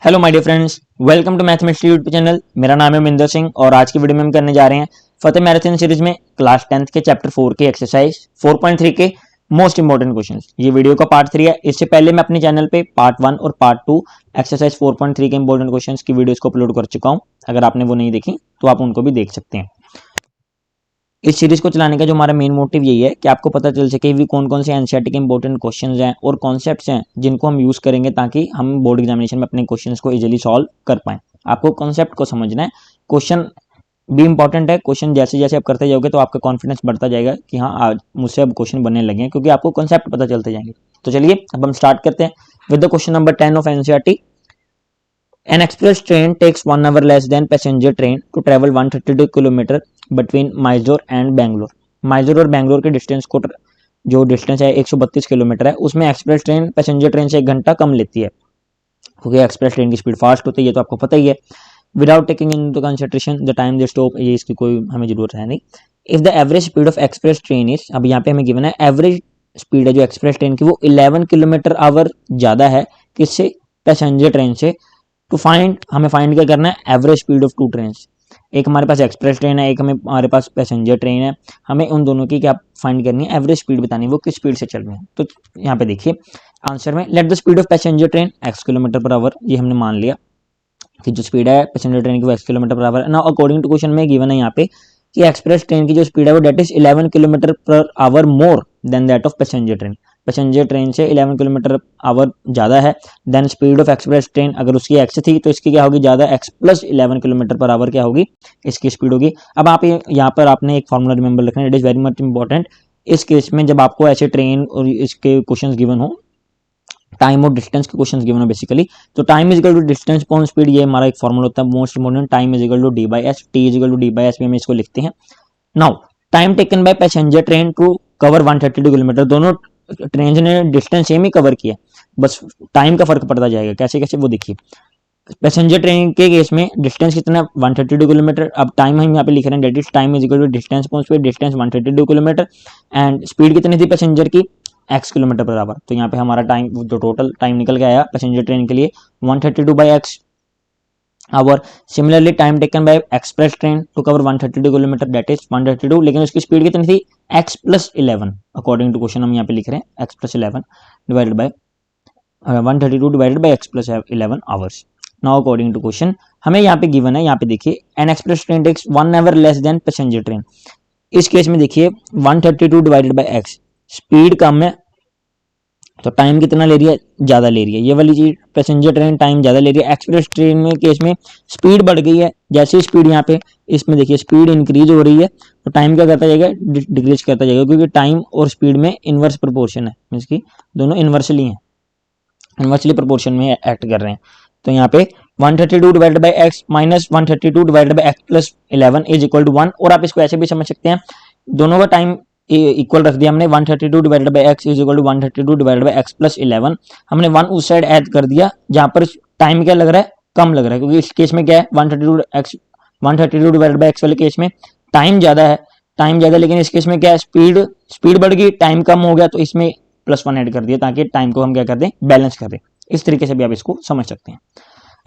Hello my dear friends, welcome to mathematics YouTube channel. मेरा नाम है मिंदर सिंह और आज की वीडियो में हम करने जा रहे हैं फतेह मैराथन सीरीज में क्लास 10th के चैप्टर 4 के एक्सरसाइज 4.3 के मोस्ट इंपोर्टेंट क्वेश्चंस। ये वीडियो का पार्ट 3 है। इससे पहले मैं अपने चैनल पे पार्ट 1 और पार्ट 2 एक्सरसाइज 4.3 के इंपोर्टेंट क्वेश्चंस की वीडियोस को अपलोड कर चुका हूं। अगर आपने वो नहीं देखी तो आप उनको भी देख सकते हैं। इस सीरीज को चलाने का जो हमारा मेन मोटिव यही है कि आपको पता चल सके भी कौन कौन से एनसीईआरटी के इंपॉर्टेंट क्वेश्चंस हैं और कॉन्सेप्ट्स हैं जिनको हम यूज करेंगे ताकि हम बोर्ड एग्जामिनेशन में अपने क्वेश्चंस को इजीली सॉल्व कर पाएं। आपको कॉन्सेप्ट को समझना है, क्वेश्चन भी इंपॉर्टेंट है। क्वेश्चन जैसे जैसे आप करते जाओगे तो आपका कॉन्फिडेंस बढ़ता जाएगा कि हाँ आज मुझसे अब क्वेश्चन बनने लगे हैं, क्योंकि आपको कॉन्सेप्ट पता चलते जाएंगे। तो चलिए अब हम स्टार्ट करते हैं with the question number 10 of NCERT. An express train takes 1 hour less than passenger train to travel 132 kilometre between Mysore and Bangalore। Mysore और बैंगलोर के डिस्टेंस को जो डिस्टेंस है 132 किलोमीटर है, उसमें एक्सप्रेस ट्रेन पैसेंजर ट्रेन से 1 घंटा कम लेती है, क्योंकि एक्सप्रेस ट्रेन की स्पीड फास्ट होती है, ये तो आपको पता ही है। Without taking into consideration the time they stop, ये इसकी कोई हमें जरूरत है नहीं। If the average speed of express train is, अब यहाँ पे हमें गिवन है एवरेज स्पीड है जो एक्सप्रेस ट्रेन की वो 11 किलोमीटर आवर ज्यादा है किससे, पैसेंजर ट्रेन से। टू फाइंड, हमें फाइंड क्या करना है, average speed of two train. एक हमारे पास एक्सप्रेस ट्रेन है, एक हमारे पास पैसेंजर ट्रेन है, हमें उन दोनों की क्या फाइंड करनी है, एवरेज स्पीड बतानी है, वो किस स्पीड से चल रही है। तो यहाँ पे देखिए आंसर में let the speed of passenger train x kilometre per our, ये हमने मान लिया कि जो स्पीड है पैसेंजर ट्रेन की वो x kilometre per hour. Now according to question में गिवन है यहाँ पे कि एक्सप्रेस ट्रेन की जो स्पीड है वो that is 11 kilometre per hour more than that of passenger train. Passenger train से 11 किलोमीटर आवर ज़्यादा है। Then speed of express train अगर उसकी x थी तो इसकी क्या होगी, ज़्यादा, x plus 11 kilometre per our क्या होगी, इसकी स्पीड होगी। अब आप यहाँ पर आपने एक फॉर्मूला रिमेंबर रखना है, it is very much important. इस केस में जब आपको ऐसे ट्रेन और इसके क्वेश्चन गिवन हो, टाइम और डिस्टेंस के क्वेश्चन गिवन हो बेसिकली, तो time is equal to distance upon speed, ये हमारा एक फॉर्मूला होता है most important. Time is equal to D by S, T is equal to D by S में हम इसको लिखते हैं। Now time taken by passenger train to cover 132 kilometre, दोनों ट्रेन ने डिस्टेंस सेम ही कवर किया, बस टाइम का फर्क पड़ता जाएगा। कैसे कैसे वो देखिए। पैसेंजर ट्रेन के केस में डिस्टेंस कितना, 132 किलोमीटर। अब टाइम हम यहाँ पे लिख रहे हैं, that is time is equal to distance upon speed, distance 132 kilometre and speed कितनी थी पैसेंजर की, x किलोमीटर पर आवर। तो यहाँ पे हमारा टाइम जो टोटल टाइम निकल के आया पैसेंजर ट्रेन के लिए 132 by x hour. Similarly time taken by express train to cover 132 kilometre that is 132, लेकिन उसकी स्पीड कितनी थी, x plus 11। According to question हम यहाँ पे लिख रहे हैं x plus 11 divided by 132 divided by x plus 11 hours. Now according to question हमें यहाँ पे गिवन है, यहाँ पे देखिए an express train takes 1 hour less than passenger train. इस केस में देखिए 132 डिवाइडेड बाय x, स्पीड कम है तो टाइम कितना ले रही है, ज्यादा ले रही है। ये वाली चीज पैसेंजर ट्रेन टाइम ज्यादा ले रही है। एक्सप्रेस ट्रेन में केस में स्पीड बढ़ गई है, जैसे स्पीड यहाँ पे इसमें देखिए स्पीड इंक्रीज हो रही है तो टाइम क्या करता जाएगा, डिक्रीज करता जाएगा, क्योंकि टाइम और स्पीड में इनवर्स प्रोपोर्शन है, मींस की दोनों इनवर्सली हैं, इनवर्सली प्रोपोर्शन में एक्ट कर रहे हैं। तो यहाँ पे 132 divided by x minus 132 divided by x plus 11 is equal to 1। और आप इसको ऐसे भी समझ सकते हैं, दोनों का टाइम इक्वल रख दिया हमने, 132 divided by x is equal to 132 divided by x plus 11। हमने 1 उस साइड ऐड कर दिया जहां पर टाइम क्या लग रहा है, कम लग रहा है, क्योंकि इस केस में क्या है 132 डिवाइडेड बाई एक्स वाले केस में टाइम ज्यादा है, टाइम ज्यादा, लेकिन इस केस में क्या है, स्पीड बढ़ गई, टाइम कम हो गया, तो इसमें प्लस 1 ऐड कर दिया ताकि टाइम को हम क्या कर दें, बैलेंस कर दें। इस तरीके से भी आप इसको समझ सकते हैं।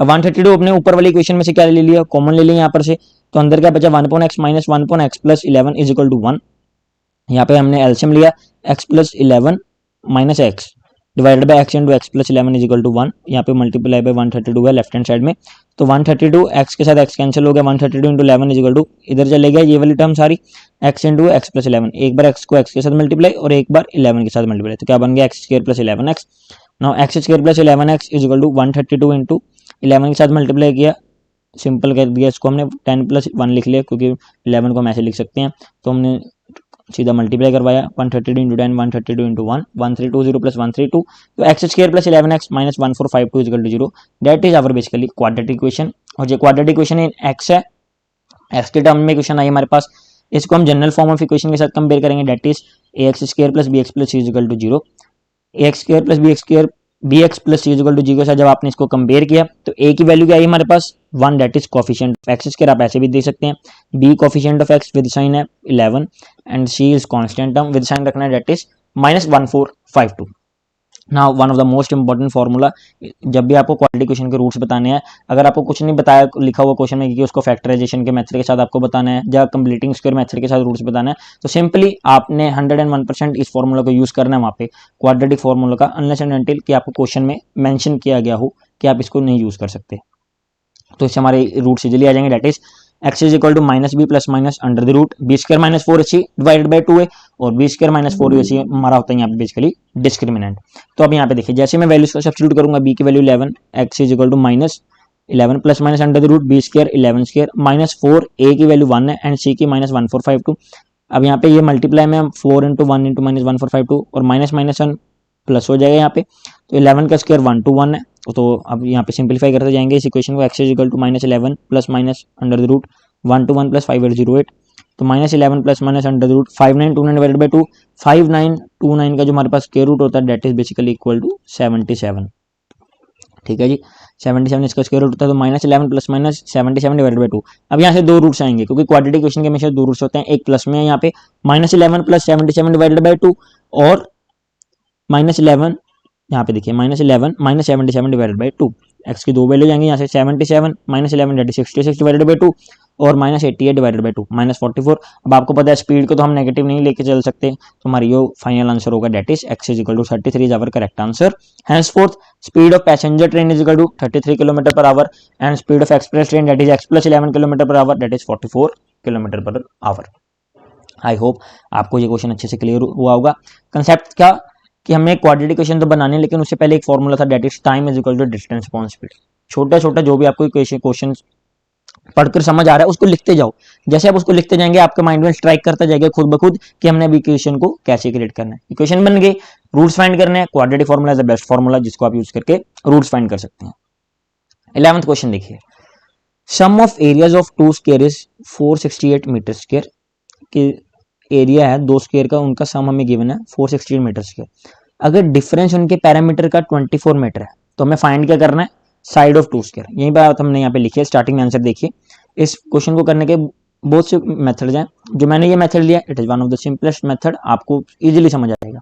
अब 132 अपने ऊपर वाली इक्वेशन में से क्या ले लिया, कॉमन ले लिया यहाँ पर से, तो अंदर क्या बचा 1/x minus 1/x plus 11 is equal to 1। यहाँ पे हमने एलसीएम लिया x plus 11 minus x divided by x into x plus 11 is equal to 1। यहाँ पे मल्टीप्लाई बाई 132 है लेफ्ट हैंड साइड में, तो 132 x के साथ x कैंसिल हो गया, 132 इंटू 11 इज इक्वल टू, इधर चले गया ये वाली टर्म सारी, x इंटू एक्स प्लस 11, एक बार x को x के साथ मल्टीप्लाई और एक बार 11 के साथ मल्टीप्लाई, तो क्या बन गया x square plus 11x। Now x square plus 11x is equal to 132 into 11 के साथ मल्टीप्लाई किया, सिंपल कर दिया इसको हमने, 10 प्लस 1 लिख लिया क्योंकि 11 को हम ऐसे लिख सकते हैं, तो हमने सीधा मल्टीप्लाई करवाया 132 इंटू 10, 132 इंटू 1, 1320 प्लस 132, तो x square plus 11x minus 1452 is equal to 0। That is our basically quadratic equation. और ये क्वाड्रेटिक इक्वेशन इन एक्स है, एक्स के टर्म में इक्वेशन आई हमारे पास, इसको हम जनरल फॉर्म ऑफ इक्वेशन के साथ कंपेयर करेंगे, that is ax square plus bx plus c is equal to 0। ax square plus bx plus c is equal to 0 के साथ जब आपने इसको कंपेयर किया तो a की वैल्यू क्या आई हमारे पास 1, that is coefficient of x square, आप ऐसे भी देख सकते हैं, b coefficient of x with sign है 11 and c is constant term with sign रखना है, दैट इज माइनस 1452। ना one of the most important formula, जब भी आपको क्वाड्रेटिक इक्वेशन के रूट्स बताने हैं, अगर आपको कुछ नहीं बताया लिखा हुआ क्वेश्चन में कि उसको फैक्टराइजेशन के मेथड के साथ आपको बताना है या कंप्लीटिंग स्क्वायर मेथड के साथ रूट्स बताना है, तो सिंपली आपने 101% इस फार्मूला को यूज करना है वहाँ पे क्वाड्रेटिक फार्मूला का, अनलेस एंड अनटिल कि आपको क्वेश्चन में मेंशन किया गया हो कि आप इसको नहीं यूज कर सकते। तो इससे हमारे रूट इजिली आ जाएंगे, that is x is equal to minus b plus minus under the root b square minus 4ac divided by 2a, और बी स्क्वायर माइनस 4ac हमारा होता है यहाँ पे बेसिकली डिस्क्रिमिनेंट। तो अब यहाँ पे देखिए जैसे मैं वैल्यूज को सब्स्टिट्यूट करूंगा, बी की value 11, x is equal to minus 11 plus minus under the root b square 11 square minus 4, a की वैल्यू 1 है एंड सी की माइनस 1452। अब यहाँ पे ये मल्टीप्लाई में 4 इंटू 1 इंटू माइनस 1452 और माइनस माइनस 1 प्लस हो जाएगा यहाँ पे, तो 11 का स्क्वायर 1 to 1 है। तो अब यहाँ पे सिंपलीफाई करते जाएंगे इस इक्वेशन को, x is equal to minus 11 plus minus under the root 1 to 1 plus 5808, तो minus 11 plus minus under the root 5929 divided by 2, 5929 का जो हमारे पास स्क्वायर रूट होता है that is basically equal to 77। ठीक है जी, 77 इसका स्क्वायर रूट होता है, तो minus 11 plus minus 77 divided by 2। अब यहाँ से दो रूट्स आएंगे क्योंकि क्वाड्रेटिक इक्वेशन के हमेशा दो रूट्स होते हैं, एक प्लस में है यहाँ पे माइनस 11 प्लस 77 डिवाइडेड बाई 2 और माइनस 11 यहाँ पे देखिए minus 11 minus 77 divided by 2, x की दो वैल्यू जाएंगे यहाँ से 77 माइनस 11 डेट 66 डिवाइडेड बाई 2 और माइनस 88 डिवाइडेड बाई 2 माइनस 44। अब आपको पता है स्पीड को तो हम नेगेटिव नहीं लेके चल सकते, तो हमारी जो फाइनल आंसर होगा that is x is equal to 33 is our correct answer. Henceforth speed of passenger train is equal to 33 kilometre per hour and speed of express train that is X plus 11 kilometre per hour that is 44 kilometre per hour. I hope आपको ये question अच्छे से clear हुआ होगा। Concept क्या कि हमें quadratic equation तो बनाने, लेकिन उससे पहले एक फॉर्मूला था that is time is equal to distance upon speed. छोटा छोटा जो भी आपको क्वेश्चन पढ़कर समझ आ रहा है उसको लिखते जाओ, जैसे आप उसको लिखते जाएंगे आपके माइंड में स्ट्राइक करता जाएगा खुद ब खुद कि हमने अभी इक्वेशन को कैसे क्रिएट करना है। इक्वेशन बन गई, रूट्स फाइंड करने हैं, quadratic formula is the best formula जिसको आप यूज करके रूट्स फाइंड कर सकते हैं। 11th क्वेश्चन देखिए, sum of areas of two square is 468 metre square, कि एरिया है दो स्क्वायर का, उनका सम हमें गिवन है 468 मीटर स्क्वायर। अगर डिफरेंस उनके पैरामीटर का 24 मीटर है तो हमें फाइंड क्या करना है, साइड ऑफ टू स्क्वायर। यही बात हमने यहाँ पे लिखी है, स्टार्टिंग में आंसर देखिए। इस क्वेश्चन को करने के बहुत से मेथड्स हैं, जो मैंने ये मेथड लिया it is one of the simplest method, आपको इजीली समझ आएगा।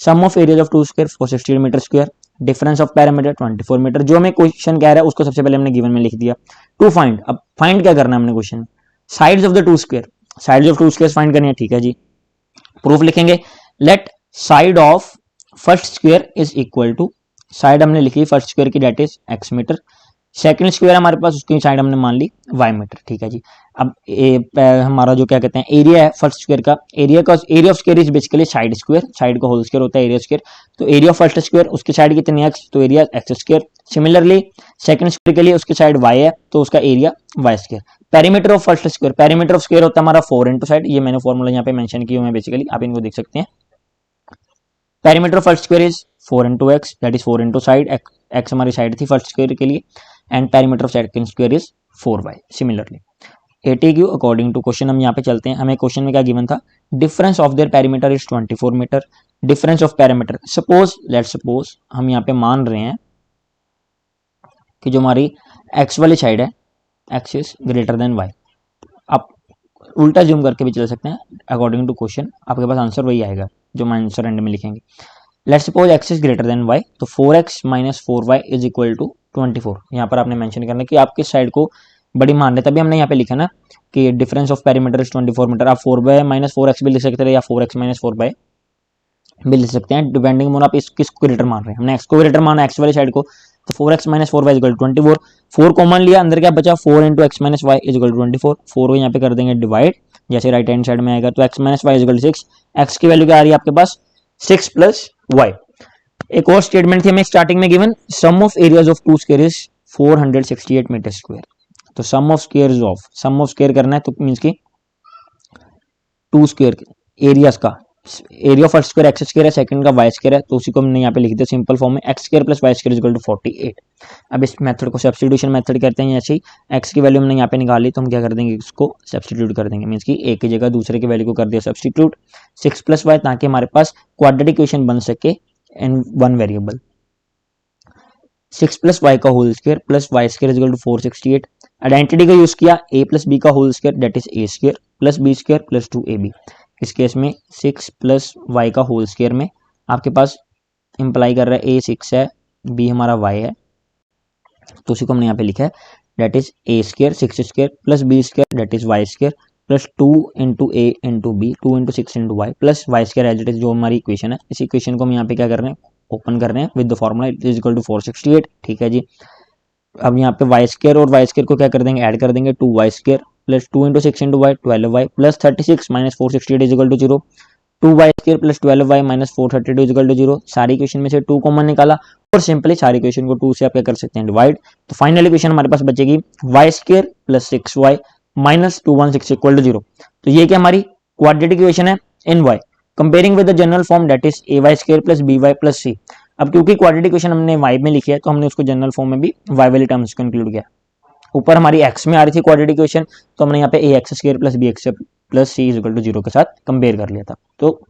Sum of areas of two square 468 metre square, difference of perimeter 24 metre. जो हमें क्वेश्चन कह रहा है उसको सबसे पहले हमने गिवन में लिख दिया। टू फाइंड, अब फाइंड क्या करना है हमने question, sides of the two square, sides of two square find करनी है। ठीक है जी, प्रूफ लिखेंगे, let side of first square is equal to, side हमने लिखी फर्स्ट स्क्वायर की that is x metre, second square हमारे पास उसकी साइड हमने मान ली वाई मीटर। ठीक है जी, अब हमारा जो क्या कहते हैं एरिया है फर्स्ट स्क्वायर का, area of square is basically side square, side का होल स्क्वायर होता है एरिया स्क्वायर, तो एरिया ऑफ फर्स्ट स्क्वायर उसकी साइड कितनी है एक्स, तो area x square. Similarly second square के लिए उसकी साइड वाई है तो उसका area y square. Perimeter of first square, perimeter of square होता है हमारा 4 इंटू साइड, ये मैंने फॉर्मूला यहाँ पे मेंशन किया हुआ है बेसिकली, आप इनको देख सकते हैं। Perimeter of first square is 4 into x that is 4 into side, x हमारी साइड थी फर्स्ट स्क्वायर के लिए, and perimeter of second square is 4y। Similarly ATQ according to question हम यहाँ पे चलते हैं, हमें क्वेश्चन में क्या गिवन था, difference of their perimeter is 24 metre, difference of perimeter, suppose let's suppose हम यहाँ पे मान रहे हैं कि जो हमारी एक्स वाली साइड है x is greater than y. आप उल्टा जूम करके भी चल सकते हैं, अकॉर्डिंग टू क्वेश्चन आपके पास आंसर वही आएगा जो हम आंसर एंड में लिखेंगे। Let's suppose x is greater than y, तो 4x minus 4y is equal to 24। यहाँ पर आपने मेंशन करना कि आप किस साइड को बड़ी मान रहे, तभी हमने यहाँ पे लिखा ना कि difference of perimeter is 24 metre. आप 4y माइनस 4x भी लिख सकते हैं या 4x माइनस 4y भी लिख सकते हैं, डिपेंडिंग ऑन आप किसको ग्रेटर मान रहे हैं। हमने एक्स को ग्रेटर माना एक्स वाली साइड को, तो 4x minus 4y is equal to 24। 4 common लिया, अंदर क्या बचा 4 into x minus y is equal to 24। 4 को यहाँ पे कर देंगे डिवाइड, जैसे राइट हैंड साइड में आएगा तो x minus y is equal to 6। X की वैल्यू क्या आ रही है आपके पास 6 प्लस वाई। एक और स्टेटमेंट थी हमें स्टार्टिंग में given, sum of areas of two square is 468 metre square. तो सम ऑफ स्क्वायर करना है तो मींस की टू स्क्वायर एरियाज का, area first square x square है, सेकंड का वाई स्क्वायर है, तो उसी को हमने यहाँ पे लिख दिया सिंपल फॉर्म में, x square plus Y square is equal to 48। अब इस मेथड को सब्स्टिट्यूशन मेथड कहते हैं। ऐसे ही एक्स की वैल्यू हमने यहाँ पे निकाली तो हम क्या कर देंगे, इसको सब्स्टिट्यूट कर देंगे, मींस की एक की जगह दूसरे की वैल्यू को कर दिया सब्स्टिट्यूट 6 प्लस वाई, ताकि हमारे पास क्वाड्रेटिक इक्वेशन बन सके in one variable. 6 plus Y का whole square plus Y square is equal to 468। Identity का यूज किया, a प्लस बी का whole square that is a square plus B square plus 2ab। इस case में 6 plus Y का whole square में आपके पास imply कर रहा है a6 है, b हमारा y है, तो उसी को हमने यहाँ पे लिखा है that is a square 6 square plus b square that is y square plus 2 into a into b 2 into 6 into y plus y square as it is, जो हमारी इक्वेशन है। इस इक्वेशन को हम यहाँ पे क्या कर रहे हैं, ओपन कर रहे हैं with the formula it is equal to 468। ठीक है जी, अब यहाँ पे वाई स्क्र और वाई स्क्र को क्या कर देंगे, ऐड कर देंगे, 2y square plus 2 into 6 into y 12y plus 36 minus 468 is equal to 0, 2y square plus 12y minus 432 is equal to 0। सारी इक्वेशन में से 2 कॉमन निकाला और सिंपली सारी इक्वेशन को 2 से आप क्या कर सकते हैं, डिवाइड। तो फाइनल इक्वेशन हमारे पास बचेगी y square plus 6y minus 216 equal to 0। तो ये क्या हमारी क्वाड्रेटिक इक्वेशन है in y, comparing with the general form that is ay square plus by plus c। अब क्योंकि क्वाड्रेटिक इक्वेशन हमने y में लिखी है तो हमने उसको जनरल फॉर्म में भी y वाली टर्म्स को इंक्लूड किया। ऊपर हमारी x में आ रही थी क्वाड्रेटिक इक्वेशन, तो हमने यहाँ पे ax square plus bx plus c is equal to 0 के साथ कंपेयर कर लिया था। तो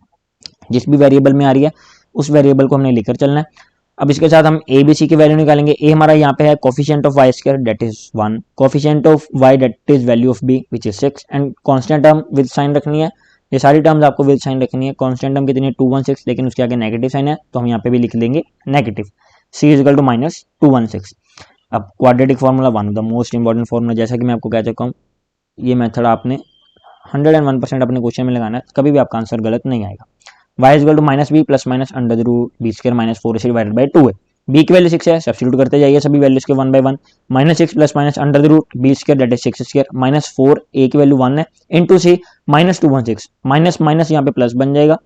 जिस भी वेरिएबल में आ रही है उस वेरिएबल को हमने लेकर चलना है। अब इसके साथ हम ए बी सी की वैल्यू निकालेंगे। ए हमारा यहाँ पे है coefficient of y square that is 1, coefficient of y that is value of b which is 6 and constant term with sign रखनी है। ये सारी टर्म्स आपको विद साइन रखनी है। कांस्टेंट टर्म कितनी है 216, लेकिन उसके आगे नेगेटिव साइन है तो हम यहाँ पे भी लिख देंगे negative, c is equal to minus 216। अब quadratic formula one of the most important formula, जैसा कि मैं आपको कह चुका हूँ, ये मेथड आपने 101% अपने क्वेश्चन में लगाना है, कभी भी आपका आंसर गलत नहीं आएगा। y is equal to minus b plus minus under the root b square minus 4 divided by 2 है। b की वैल्यू 6 है, सब्स्टिट्यूट करते जाइए सभी वैल्यूज के 1 by 1, minus 6 plus minus under the root b square that is 6 square minus 4, a की value 1 है, into c minus 216, minus minus यहाँ पे प्लस बन जाएगा।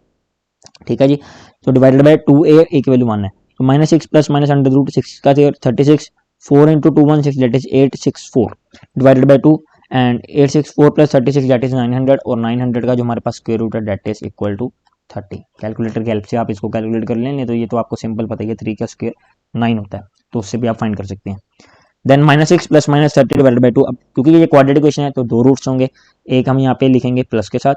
ठीक है जी, तो डिवाइडेड बाय 2a, a की वैल्यू 1 है, तो minus 6 plus minus under root 6 का 36, 4 into 216 that is 864 divided by 2 and 864 plus 36 that is 900 और 900 का जो हमारे पास स्क्वायर रूट है that is equal to 30। Calculator की हेल्प से आप इसको कैलकुलेट कर लें, नहीं तो ये तो आपको सिंपल पता है 3 का स्क्वायर 9 होता है, तो उससे भी आप फाइंड कर सकते हैं। Then minus 6 plus minus 30 divided by 2। अब क्योंकि ये क्वाड्रेटिक इक्वेशन है तो 2 रूट्स होंगे, एक हम यहाँ पे लिखेंगे प्लस के साथ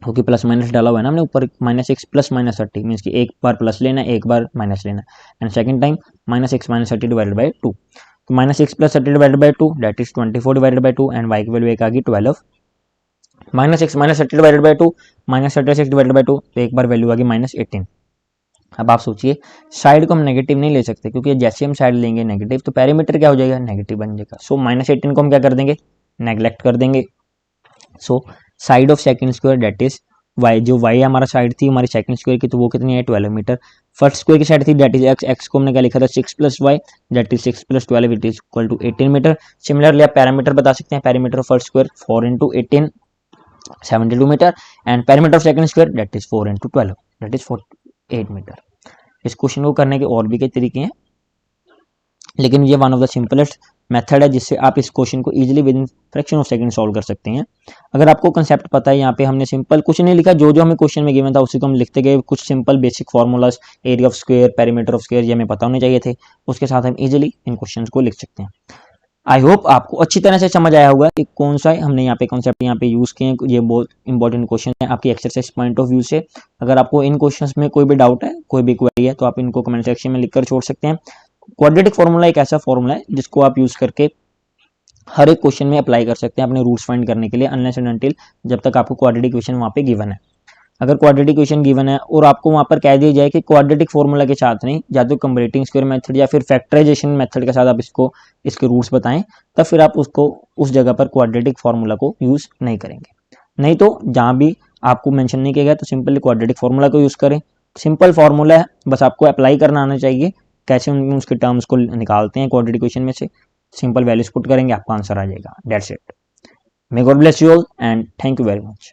क्योंकि प्लस माइनस डाला हुआ है ना हमने ऊपर, माइनस 6 प्लस माइनस 30 मीन्स कि एक बार प्लस लेना है एक बार माइनस लेना है, and second time minus 6 minus 30 divided by 2। तो minus 6 plus 30 divided by 2 that is 24 divided by 2 and y की वैल्यू एक आ गई 12, minus 6 minus 30 divided by 2 minus 36 divided by 2, तो एक बार वैल्यू आ गई माइनस 18। अब आप सोचिए साइड को हम नेगेटिव नहीं ले सकते क्योंकि जैसे हम साइड लेंगे नेगेटिव तो पैरामीटर क्या हो जाएगा, नेगेटिव बन जाएगा। सो माइनस 18 को हम क्या कर देंगे, नेग्लेक्ट कर देंगे। So side of second square that is y, जो वाई हमारा साइड थी हमारी सेकंड स्क्वायर की, तो वो कितनी है 12 मीटर। फर्स्ट स्क्वायर की साइड थी दैट इज एक्स, एक्स को हमने क्या लिखा था 6 plus y that is 6 plus 12 it is equal to 18 metre. Similarly आप पैरामीटर बता सकते हैं, parameter of first square 4 into 18 72 metre and parameter of second square that is 4 into 12 that is 48 metre. इस क्वेश्चन को करने के और भी कई तरीके हैं, लेकिन ये one of the simplest method है जिससे आप इस क्वेश्चन को easily with in fraction of second solve कर सकते हैं। अगर आपको कंसेप्ट पता है, यहाँ पे हमने सिंपल कुछ नहीं लिखा, जो जो हमें क्वेश्चन में गिवन था उसी को हम लिखते गए, कुछ simple basic formulas, area of square, perimeter of square, ये हमें पता होने चाहिए थे, उसके साथ हम इजीली इन क्वेश्चन को लिख सकते हैं। आई होप आपको अच्छी तरह से समझ आया होगा कि कौन सा हमने यहाँ पे कॉन्सेप्ट यहाँ पे यूज किए हैं। ये बहुत इंपॉर्टेंट क्वेश्चन है आपकी एक्सरसाइज पॉइंट ऑफ व्यू से। अगर आपको इन क्वेश्चंस में कोई भी डाउट है, कोई भी क्वेरी है, तो आप इनको कमेंट सेक्शन में लिखकर छोड़ सकते हैं। क्वाड्रेटिक फॉर्मूला एक ऐसा फॉर्मूला है जिसको आप यूज करके हर एक क्वेश्चन में अप्लाई कर सकते हैं अपने रूट्स फाइंड करने के लिए, अनलेस एंड अनटिल जब तक आपको क्वाड्रेटिक इक्वेशन वहाँ पे गिवन है। अगर क्वाड्रेटिक इक्वेशन गिवन है और आपको वहाँ पर कह दिया जाए कि क्वाड्रेटिक फॉर्मूला के साथ नहीं, या तो कंपैरेटिंग स्क्वायर मेथड या फिर फैक्टराइजेशन मेथड के साथ आप इसके रूट्स बताएं, तब फिर आप उसको उस जगह पर क्वाड्रेटिक फॉर्मूला को यूज नहीं करेंगे। नहीं तो जहाँ भी आपको मेंशन नहीं किया गया तो सिंपली क्वाड्रेटिक फॉर्मूला को यूज करें। सिंपल फॉर्मूला है, बस आपको अप्लाई करना आना चाहिए, कैसे उसके टर्म्स को निकालते हैं क्वाड्रेटिक इक्वेशन में से, सिंपल वैल्यूज पुट करेंगे आपका आंसर आ जाएगा। That's it. May God bless you all and thank you very much.